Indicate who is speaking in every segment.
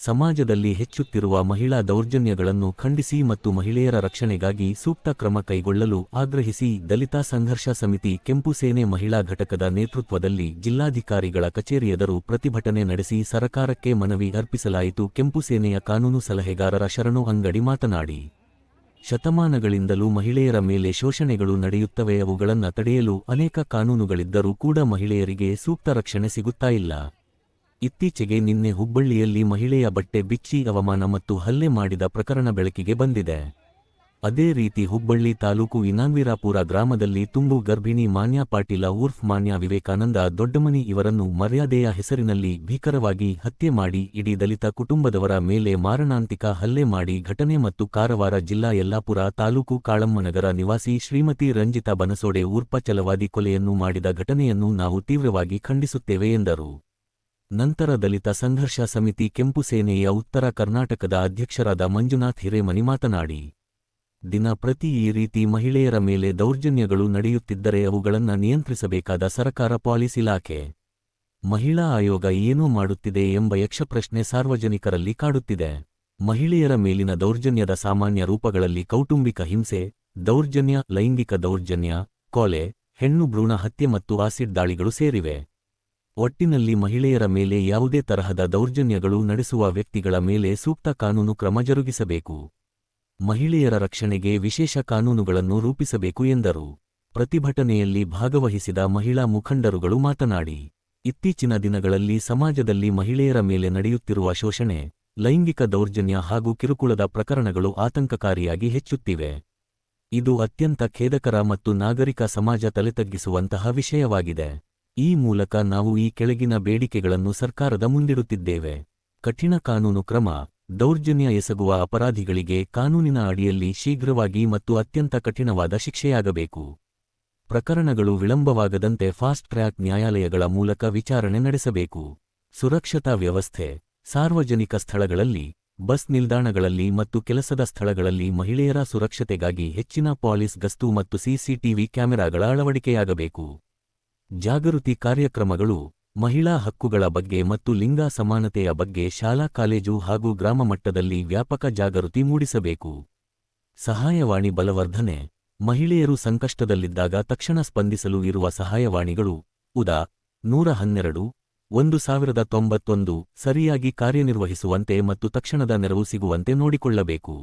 Speaker 1: ಸಮಾಜದಲ್ಲಿ ಹೆಚ್ಚುತ್ತಿರುವ ಮಹಿಳಾ ದೌರ್ಜನ್ಯಗಳನ್ನು ಖಂಡಿಸಿ ಮತ್ತು ಮಹಿಳೆಯರ ರಕ್ಷಣೆಗಾಗಿ ಸೂಕ್ತ ಕ್ರಮ ಕೈಗೊಳ್ಳಲು ಆಗ್ರಹಿಸಿ ದಲಿತ ಸಂಘರ್ಷ ಸಮಿತಿ ಕೆಂಪು ಸೇನೆ ಮಹಿಳಾ ಘಟಕದ ನೇತೃತ್ವದಲ್ಲಿ ಜಿಲ್ಲಾಧಿಕಾರಿಗಳ ಕಚೇರಿ ಎದುರು ಪ್ರತಿಭಟನೆ ನಡೆಸಿ ಸರಕಾರಕ್ಕೆ ಮನವಿ ಅರ್ಪಿಸಲಾಯಿತು. ಕೆಂಪು ಸೇನೆಯ ಕಾನೂನು ಸಲಹೆಗಾರರ ಶರಣು ಅಂಗಡಿ ಮಾತನಾಡಿ, ಶತಮಾನಗಳಿಂದಲೂ ಮಹಿಳೆಯರ ಮೇಲೆ ಶೋಷಣೆಗಳು ನಡೆಯುತ್ತವೆ. ಅವುಗಳನ್ನು ತಡೆಯಲು ಅನೇಕ ಕಾನೂನುಗಳಿದ್ದರೂ ಕೂಡ ಮಹಿಳೆಯರಿಗೆ ಸೂಕ್ತ ರಕ್ಷಣೆ ಸಿಗುತ್ತಾ ಇಲ್ಲ. ಇತ್ತೀಚೆಗೆ ನಿನ್ನೆ ಹುಬ್ಬಳ್ಳಿಯಲ್ಲಿ ಮಹಿಳೆಯ ಬಟ್ಟೆ ಬಿಚ್ಚಿ ಅವಮಾನ ಮತ್ತು ಹಲ್ಲೆ ಮಾಡಿದ ಪ್ರಕರಣ ಬೆಳಕಿಗೆ ಬಂದಿದೆ. ಅದೇ ರೀತಿ ಹುಬ್ಬಳ್ಳಿ ತಾಲೂಕು ಇನಾನ್ವೀರಾಪುರ ಗ್ರಾಮದಲ್ಲಿ ತುಂಬು ಗರ್ಭಿಣಿ ಮಾನ್ಯ ಪಾಟೀಲ ಉರ್ಫ್ ಮಾನ್ಯ ವಿವೇಕಾನಂದ ದೊಡ್ಡಮನಿ ಇವರನ್ನು ಮರ್ಯಾದೆಯ ಹೆಸರಿನಲ್ಲಿ ಭೀಕರವಾಗಿ ಹತ್ಯೆ ಮಾಡಿ ಇಡೀ ದಲಿತ ಕುಟುಂಬದವರ ಮೇಲೆ ಮಾರಣಾಂತಿಕ ಹಲ್ಲೆ ಮಾಡಿ ಘಟನೆ ಮತ್ತು ಕಾರವಾರ ಜಿಲ್ಲಾ ಯಲ್ಲಾಪುರ ತಾಲೂಕು ಕಾಳಮ್ಮನಗರ ನಿವಾಸಿ ಶ್ರೀಮತಿ ರಂಜಿತಾ ಬನಸೋಡೆ ಉರ್ಫ ಛಲವಾದಿ ಕೊಲೆಯನ್ನು ಮಾಡಿದ ಘಟನೆಯನ್ನು ನಾವು ತೀವ್ರವಾಗಿ ಖಂಡಿಸುತ್ತೇವೆ ಎಂದರು. ನಂತರ ದಲಿತ ಸಂಘರ್ಷ ಸಮಿತಿ ಕೆಂಪು ಸೇನೆಯ ಉತ್ತರ ಕರ್ನಾಟಕದ ಅಧ್ಯಕ್ಷರಾದ ಮಂಜುನಾಥ್ ಹಿರೇಮನಿ ಮಾತನಾಡಿ, ದಿನ ಪ್ರತಿ ಈ ರೀತಿ ಮಹಿಳೆಯರ ಮೇಲೆ ದೌರ್ಜನ್ಯಗಳು ನಡೆಯುತ್ತಿದ್ದರೆ ಅವುಗಳನ್ನು ನಿಯಂತ್ರಿಸಬೇಕಾದ ಸರ್ಕಾರ, ಪೊಲೀಸ್ ಇಲಾಖೆ, ಮಹಿಳಾ ಆಯೋಗ ಏನೂ ಮಾಡುತ್ತಿದೆ ಎಂಬ ಯಕ್ಷಪ್ರಶ್ನೆ ಸಾರ್ವಜನಿಕರಲ್ಲಿ ಕಾಡುತ್ತಿದೆ. ಮಹಿಳೆಯರ ಮೇಲಿನ ದೌರ್ಜನ್ಯದ ಸಾಮಾನ್ಯ ರೂಪಗಳಲ್ಲಿ ಕೌಟುಂಬಿಕ ಹಿಂಸೆ, ದೌರ್ಜನ್ಯ, ಲೈಂಗಿಕ ದೌರ್ಜನ್ಯ, ಕೊಲೆ, ಹೆಣ್ಣು ಭ್ರೂಣ ಹತ್ಯೆ ಮತ್ತು ಆಸಿಡ್ ದಾಳಿಗಳು ಸೇರಿವೆ. ಒಟ್ಟಿನಲ್ಲಿ ಮಹಿಳೆಯರ ಮೇಲೆ ಯಾವುದೇ ತರಹದ ದೌರ್ಜನ್ಯಗಳು ನಡೆಸುವ ವ್ಯಕ್ತಿಗಳ ಮೇಲೆ ಸೂಕ್ತ ಕಾನೂನು ಕ್ರಮ ಜರುಗಿಸಬೇಕು. ಮಹಿಳೆಯರ ರಕ್ಷಣೆಗೆ ವಿಶೇಷ ಕಾನೂನುಗಳನ್ನು ರೂಪಿಸಬೇಕು ಎಂದರು. ಪ್ರತಿಭಟನೆಯಲ್ಲಿ ಭಾಗವಹಿಸಿದ ಮಹಿಳಾ ಮುಖಂಡರುಗಳು ಮಾತನಾಡಿ, ಇತ್ತೀಚಿನ ದಿನಗಳಲ್ಲಿ ಸಮಾಜದಲ್ಲಿ ಮಹಿಳೆಯರ ಮೇಲೆ ನಡೆಯುತ್ತಿರುವ ಶೋಷಣೆ, ಲೈಂಗಿಕ ದೌರ್ಜನ್ಯ ಹಾಗೂ ಕಿರುಕುಳದ ಪ್ರಕರಣಗಳು ಆತಂಕಕಾರಿಯಾಗಿ ಹೆಚ್ಚುತ್ತಿವೆ. ಇದು ಅತ್ಯಂತ ಖೇದಕರ ಮತ್ತು ನಾಗರಿಕ ಸಮಾಜ ತಲೆತಗ್ಗಿಸುವಂತಹ ವಿಷಯವಾಗಿದೆ. ಈ ಮೂಲಕ ನಾವು ಈ ಕೆಳಗಿನ ಬೇಡಿಕೆಗಳನ್ನು ಸರ್ಕಾರದ ಮುಂದಿಡುತ್ತಿದ್ದೇವೆ. ಕಠಿಣ ಕಾನೂನು ಕ್ರಮ, ದೌರ್ಜನ್ಯ ಎಸಗುವ ಅಪರಾಧಿಗಳಿಗೆ ಕಾನೂನಿನ ಅಡಿಯಲ್ಲಿ ಶೀಘ್ರವಾಗಿ ಮತ್ತು ಅತ್ಯಂತ ಕಠಿಣವಾದ ಶಿಕ್ಷೆಯಾಗಬೇಕು. ಪ್ರಕರಣಗಳು ವಿಳಂಬವಾಗದಂತೆ ಫಾಸ್ಟ್ ಟ್ರ್ಯಾಕ್ ನ್ಯಾಯಾಲಯಗಳ ಮೂಲಕ ವಿಚಾರಣೆ ನಡೆಸಬೇಕು. ಸುರಕ್ಷತಾ ವ್ಯವಸ್ಥೆ, ಸಾರ್ವಜನಿಕ ಸ್ಥಳಗಳಲ್ಲಿ, ಬಸ್ ನಿಲ್ದಾಣಗಳಲ್ಲಿ ಮತ್ತು ಕೆಲಸದ ಸ್ಥಳಗಳಲ್ಲಿ ಮಹಿಳೆಯರ ಸುರಕ್ಷತೆಗಾಗಿ ಹೆಚ್ಚಿನ ಪೊಲೀಸ್ ಗಸ್ತು ಮತ್ತು ಸಿಸಿಟಿವಿ ಕ್ಯಾಮೆರಾಗಳ ಅಳವಡಿಕೆಯಾಗಬೇಕು. ಜಾಗೃತಿ ಕಾರ್ಯಕ್ರಮಗಳು, ಮಹಿಳಾ ಹಕ್ಕುಗಳ ಬಗ್ಗೆ ಮತ್ತು ಲಿಂಗ ಸಮಾನತೆಯ ಬಗ್ಗೆ ಶಾಲಾ ಕಾಲೇಜು ಹಾಗೂ ಗ್ರಾಮ ಮಟ್ಟದಲ್ಲಿ ವ್ಯಾಪಕ ಜಾಗೃತಿ ಮೂಡಿಸಬೇಕು. ಸಹಾಯವಾಣಿ ಬಲವರ್ಧನೆ, ಮಹಿಳೆಯರು ಸಂಕಷ್ಟದಲ್ಲಿದ್ದಾಗ ತಕ್ಷಣ ಸ್ಪಂದಿಸಲು ಇರುವ ಸಹಾಯವಾಣಿಗಳು ಉದಾ 112 1091 ಸರಿಯಾಗಿ ಕಾರ್ಯನಿರ್ವಹಿಸುವಂತೆ ಮತ್ತು ತಕ್ಷಣದ ನೆರವು ಸಿಗುವಂತೆ ನೋಡಿಕೊಳ್ಳಬೇಕು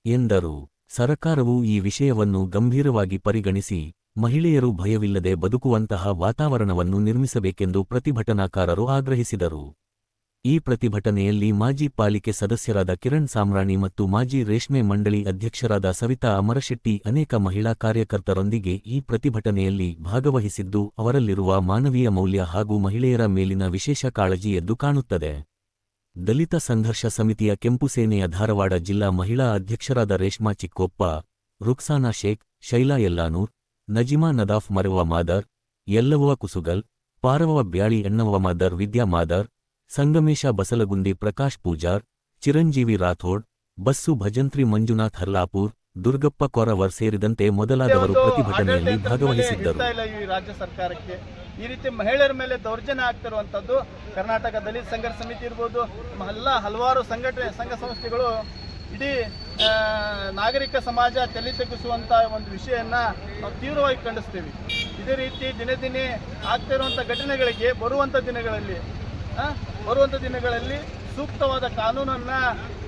Speaker 1: ಎಂದರು. ಸರಕಾರವು ಈ ವಿಷಯವನ್ನು ಗಂಭೀರವಾಗಿ ಪರಿಗಣಿಸಿ ಮಹಿಳೆಯರು ಭಯವಿಲ್ಲದೆ ಬದುಕುವಂತಹ ವಾತಾವರಣವನ್ನು ನಿರ್ಮಿಸಬೇಕೆಂದು ಪ್ರತಿಭಟನಾಕಾರರು ಆಗ್ರಹಿಸಿದರು. ಈ ಪ್ರತಿಭಟನೆಯಲ್ಲಿ ಮಾಜಿ ಪಾಲಿಕೆ ಸದಸ್ಯರಾದ ಕಿರಣ್ ಸಾಮ್ರಾಣಿ ಮತ್ತು ಮಾಜಿ ರೇಷ್ಮೆ ಮಂಡಳಿ ಅಧ್ಯಕ್ಷರಾದ ಸವಿತಾ ಅಮರಶೆಟ್ಟಿ ಅನೇಕ ಮಹಿಳಾ ಕಾರ್ಯಕರ್ತರೊಂದಿಗೆ ಈ ಪ್ರತಿಭಟನೆಯಲ್ಲಿ ಭಾಗವಹಿಸಿದ್ದು ಅವರಲ್ಲಿರುವ ಮಾನವೀಯ ಮೌಲ್ಯ ಹಾಗೂ ಮಹಿಳೆಯರ ಮೇಲಿನ ವಿಶೇಷ ಕಾಳಜಿ ಎದ್ದು ಕಾಣುತ್ತದೆ. ದಲಿತ ಸಂಘರ್ಷ ಸಮಿತಿಯ ಕೆಂಪು ಸೇನೆಯ ಧಾರವಾಡ ಜಿಲ್ಲಾ ಮಹಿಳಾ ಅಧ್ಯಕ್ಷರಾದ ರೇಷ್ಮಾ ಚಿಕ್ಕೋಪ್ಪ, ರುಕ್ಸಾನಾ ಶೇಖ್, ಶೈಲಾ ಯಲ್ಲಾನೂರ್, ನಜಿಮಾ ನದಾಫ್ ಮರವ ಮಾದರ್, ಯಲ್ಲವ್ವ ಕುಸುಗಲ್, ಪಾರವ ಬ್ಯಾಳಿ ಎಣ್ಣವ ಮಾದರ್, ವಿದ್ಯಾ ಮಾದರ್, ಸಂಗಮೇಶ ಬಸಲಗುಂದಿ, ಪ್ರಕಾಶ್ ಪೂಜಾರ್, ಚಿರಂಜೀವಿ ರಾಥೋಡ್, ಬಸ್ಸು ಭಜಂತ್ರಿ, ಮಂಜುನಾಥ್ ಹರ್ಲಾಪುರ್, ದುರ್ಗಪ್ಪ ಕೊರವರ್ ಸೇರಿದಂತೆ ಮೊದಲಾದವರು ಪ್ರತಿಭಟನೆಯಲ್ಲಿ ಭಾಗವಹಿಸಿದ್ದರು.
Speaker 2: ರಾಜ್ಯ ಸರ್ಕಾರಕ್ಕೆ ಈ ರೀತಿ ಮಹಿಳೆಯರ ಮೇಲೆ ದೌರ್ಜನ್ಯ ಆಗ್ತಿರುವಂಥದ್ದು ಕರ್ನಾಟಕ ದಲಿತ ಸಂಘರ್ಷ ಸಮಿತಿ ಇರ್ಬೋದು, ಹಲವಾರು ಸಂಘ ಸಂಸ್ಥೆಗಳು ಇಡೀ ನಾಗರಿಕ ಸಮಾಜ ತಲೆ ತಗ್ಗಿಸುವಂಥ ಒಂದು ವಿಷಯವನ್ನು ನಾವು ತೀವ್ರವಾಗಿ ಖಂಡಿಸ್ತೀವಿ. ಇದೇ ರೀತಿ ದಿನೇ ದಿನೇ ಆಗ್ತಿರುವಂಥ ಘಟನೆಗಳಿಗೆ ಬರುವಂಥ ದಿನಗಳಲ್ಲಿ ಸೂಕ್ತವಾದ ಕಾನೂನನ್ನು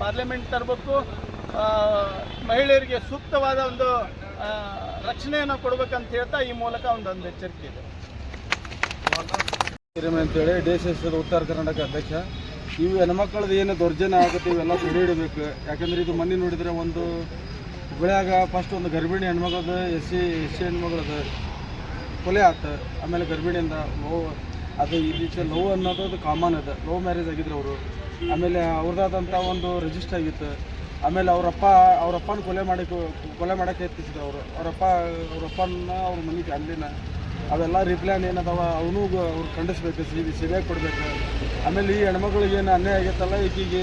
Speaker 2: ಪಾರ್ಲಿಮೆಂಟ್ ತರಬೇಕು. ಮಹಿಳೆಯರಿಗೆ ಸೂಕ್ತವಾದ ಒಂದು ರಕ್ಷಣೆಯನ್ನು ಕೊಡಬೇಕಂತ ಹೇಳ್ತಾ ಈ ಮೂಲಕ ಒಂದು ಎಚ್ಚರಿಕೆ ಇದೆ
Speaker 3: ಅಂತೇಳಿ DSS ಉತ್ತರ ಕರ್ನಾಟಕ ಅಧ್ಯಕ್ಷ. ಇವು ಹೆಣ್ಮಕ್ಳದ್ದು ಏನು ದೌರ್ಜನ್ಯ ಆಗುತ್ತೆ ಇವೆಲ್ಲ ತಡೆ ಹಿಡಬೇಕು. ಯಾಕಂದರೆ ಇದು ಮೊನ್ನೆ ನೋಡಿದರೆ ಒಂದು ಹುಬ್ಬಳ್ಳಿಯಾಗ ಫಸ್ಟ್ ಒಂದು ಗರ್ಭಿಣಿ ಹೆಣ್ಮಗಳದ್ದು ಎಸ್ ಸಿ ಹೆಣ್ಮಗಳದ್ದು ಕೊಲೆ ಆಯ್ತು. ಆಮೇಲೆ ಗರ್ಭಿಣಿಯಿಂದ ಅದು ಈ ರೀತಿ ಲವ್ ಅನ್ನೋದು ಅದು ಕಾಮನ್ ಅದು. ಲವ್ ಮ್ಯಾರೇಜ್ ಆಗಿದ್ರು ಅವರು. ಆಮೇಲೆ ಅವ್ರದ್ದಾದಂಥ ಒಂದು ರಿಜಿಸ್ಟರ್ ಆಗಿತ್ತು. ಆಮೇಲೆ ಅವರಪ್ಪನ ಕೊಲೆ ಮಾಡೋಕ್ಕೆ ಯತ್ನಿಸಿದ್ರು ಅವರು. ಅವರಪ್ಪನ ಅವ್ರ ಮನೆ ಫ್ಯಾಮ್ಲಿನ ಅವೆಲ್ಲ ರಿಪ್ಲ್ಯಾನ್ ಏನದಾವ ಅವನು ಅವ್ರು ಖಂಡಿಸ್ಬೇಕು, ಸಿಬಿಐ ಕೊಡಬೇಕು. ಆಮೇಲೆ ಈ ಹೆಣ್ಮಕ್ಳಿಗೆ ಏನು ಅನ್ಯಾಯ ಆಗೈತಲ್ಲ ಈಗೀಗೆ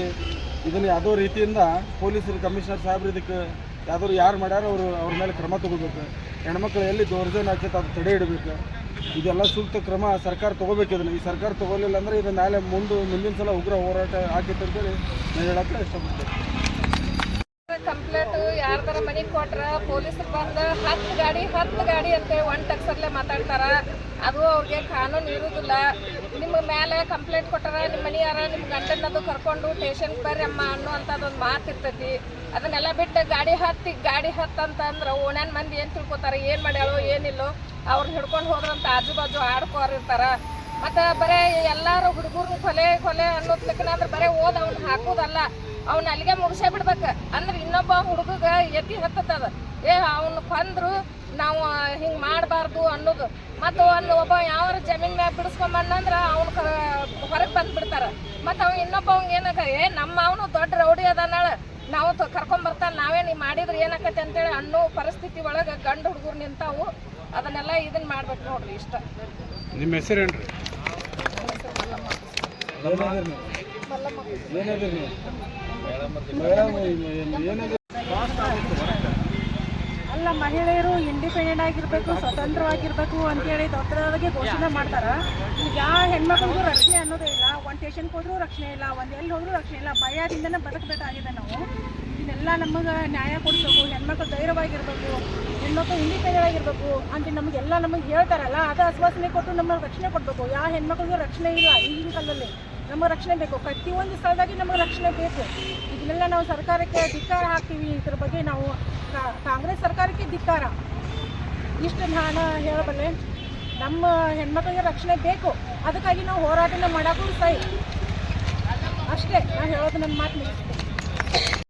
Speaker 3: ಇದನ್ನು ಯಾವುದೋ ರೀತಿಯಿಂದ ಪೊಲೀಸರು ಕಮಿಷನರ್ ಸಾಹೇಬ್ರು ಇದಕ್ಕೆ ಯಾರು ಮಾಡ್ಯಾರೋ ಅವ್ರ ಮೇಲೆ ಕ್ರಮ ತಗೋಬೇಕು. ಹೆಣ್ಮಕ್ಳು ಎಲ್ಲಿ ದೌರ್ಜನ್ಯ ಆಗ್ತೈತೆ ಅದು ತಡೆ ಹಿಡಬೇಕು. ಇದೆಲ್ಲ ಸೂಕ್ತ ಕ್ರಮ ಸರ್ಕಾರ ತೊಗೋಬೇಕು. ಇದನ್ನು ಈ ಸರ್ಕಾರ ತೊಗೊಲಿಲ್ಲ ಅಂದರೆ ಇದು ನಾಳೆ ಮುಂದಿನ ಸಲ ಉಗ್ರ ಹೋರಾಟ ಆಗಿತ್ತು ಅಂತೇಳಿ ನಾನು ಹೇಳಕ್ಕೆ ಇಷ್ಟಪಡ್ತೇನೆ.
Speaker 4: ಕಂಪ್ಲೇಂಟು ಯಾರ್ದಾರ ಮನೆಗೆ ಕೊಟ್ರೆ ಪೊಲೀಸರು ಬಂದು 10 ಗಾಡಿ ಅಂತೇಳಿ ಒಂದು ಟಕ್ಸರ್ಲೆ ಮಾತಾಡ್ತಾರ. ಅದು ಅವ್ರಿಗೆ ಕಾನೂನು ಇರುವುದಿಲ್ಲ. ನಿಮ್ಮ ಮೇಲೆ ಕಂಪ್ಲೇಂಟ್ ಕೊಟ್ಟಾರ, ನಿಮ್ಮ ಮನೆಯಾರ ನಿಮ್ಮ ಗಂಡನದು ಕರ್ಕೊಂಡು ಸ್ಟೇಷನ್ಗೆ ಬರ್ರಿ ಅಮ್ಮ ಅನ್ನುವಂಥದ್ದೊಂದು ಮಾತು ಇರ್ತೈತಿ. ಅದನ್ನೆಲ್ಲ ಬಿಟ್ಟು ಗಾಡಿ ಹತ್ತಂತಂದ್ರೆ ಓಣ್ಯಾನ ಮಂದಿ ಏನು ತಿಳ್ಕೊತಾರೆ, ಏನು ಮಾಡ್ಯಾಳೋ ಏನಿಲ್ಲೋ ಅವ್ರನ್ನ ಹಿಡ್ಕೊಂಡು ಹೋದ್ರಂತ ಆಜು ಬಾಜು ಆಡ್ಕೋರಿರ್ತಾರೆ. ಮತ್ತು ಬರೀ ಎಲ್ಲರೂ ಹುಡುಗರು ಕೊಲೆ ಅನ್ನೋದ್ಲಿಕ್ಕನ ಅಂದ್ರೆ ಬರೀ ಓದ್ ಅವ್ನು ಹಾಕೋದಲ್ಲ, ಅವ್ನ ಅಲ್ಲಿಗೆ ಮುಗಿಸೇ ಬಿಡ್ಬೇಕು. ಅಂದ್ರೆ ಇನ್ನೊಬ್ಬ ಹುಡುಗಗೆ ಎತ್ತಿ ಹತ್ತದ ಅವ್ನು ಕೊಂದ್ರು ನಾವು ಹಿಂಗೆ ಮಾಡಬಾರ್ದು ಅನ್ನೋದು. ಮತ್ತು ಒಬ್ಬ ಯಾವ ಜಮೀನ್ ಮ್ಯಾಗ ಬಿಡಿಸ್ಕೊಂಬಂದ್ರೆ ಅವ್ನು ಹೊರಗೆ ಬಂದುಬಿಡ್ತಾರೆ. ಮತ್ತು ಅವ್ನು ಇನ್ನೊಬ್ಬ ಅವ್ನಿಗೆ ಏನಾಗ ನಮ್ಮ ಅವನು ದೊಡ್ಡ ರೌಡಿ ಅದಾನಾಳ, ನಾವು ಕರ್ಕೊಂಬರ್ತಾನೆ, ನಾವೇ ನೀವು ಮಾಡಿದ್ರೆ ಏನಾಕೈತೆ ಅಂತೇಳಿ ಅನ್ನೋ ಪರಿಸ್ಥಿತಿ ಒಳಗೆ ಗಂಡು ಹುಡುಗರು ನಿಂತಾವು. ಅದನ್ನೆಲ್ಲ ಇದನ್ನು ಮಾಡ್ಬೇಕು ನೋಡ್ರಿ. ಇಷ್ಟ.
Speaker 3: ನಿಮ್ಮ ಹೆಸರೇನು ರೀ?
Speaker 5: ಅಲ್ಲ, ಮಹಿಳೆಯರು ಇಂಡಿಪೆಂಡೆಂಟ್ ಆಗಿರಬೇಕು, ಸ್ವತಂತ್ರವಾಗಿರಬೇಕು ಅಂತೇಳಿ ದೊಡ್ಡದಾಗಿ ಘೋಷಣೆ ಮಾಡ್ತಾರೆ. ಈಗ ಯಾವ ಹೆಣ್ಮಕ್ಳಿಗೂ ರಕ್ಷಣೆ ಅನ್ನೋದೇ ಇಲ್ಲ. ಒಂದು ಸ್ಟೇಷನ್ಗೆ ಹೋದ್ರೂ ರಕ್ಷಣೆ ಇಲ್ಲ, ಒಂದು ಎಲ್ಲಿ ಹೋದ್ರೂ ರಕ್ಷಣೆ ಇಲ್ಲ. ಭಯದಿಂದನೇ ಬದುಕಬೇಕಾಗಿದೆ ನಾವು. ಇದನ್ನೆಲ್ಲ ನಮಗೆ ನ್ಯಾಯ ಕೊಡಿಸ್ಬೇಕು. ಹೆಣ್ಮಕ್ಳು ಧೈರ್ಯವಾಗಿರಬೇಕು, ಹೆಣ್ಮಕ್ಳು ಇಂಡಿಪೆಂಡೆಂಟ್ ಆಗಿರಬೇಕು ಅಂತ ನಮಗೆ ಹೇಳ್ತಾರಲ್ಲ, ಅದು ಆಶ್ವಾಸನೆ ಕೊಟ್ಟು ನಮಗೆ ರಕ್ಷಣೆ ಕೊಡಬೇಕು. ಯಾವ ಹೆಣ್ಮಕ್ಳಿಗೂ ರಕ್ಷಣೆ ಇಲ್ಲ ಈಗಿನ ಕಾಲದಲ್ಲಿ. ನಮಗೆ ರಕ್ಷಣೆ ಬೇಕು, ಪ್ರತಿಯೊಂದು ಸ್ಥಳದಾಗಿ ನಮಗೆ ರಕ್ಷಣೆ ಬೇಕು. ಇದನ್ನೆಲ್ಲ ನಾವು ಸರ್ಕಾರಕ್ಕೆ ಧಿಕ್ಕಾರ ಹಾಕ್ತೀವಿ. ಇದ್ರ ಬಗ್ಗೆ ನಾವು ಕಾಂಗ್ರೆಸ್ ಸರ್ಕಾರಕ್ಕೆ ಧಿಕ್ಕಾರ. ಇಷ್ಟು ನಾನು ಹೇಳಬಲ್ಲೆ. ನಮ್ಮ ಹೆಣ್ಮಕ್ಳಿಗೆ ರಕ್ಷಣೆ ಬೇಕು, ಅದಕ್ಕಾಗಿ ನಾವು ಹೋರಾಟನ ಮಾಡೋಕ್ಕೂ ಸೈ. ಅಷ್ಟೇ ನಾನು ಹೇಳೋದು. ನನ್ನ ಮಾತು ಮುಗಿಸ್ತೇನೆ.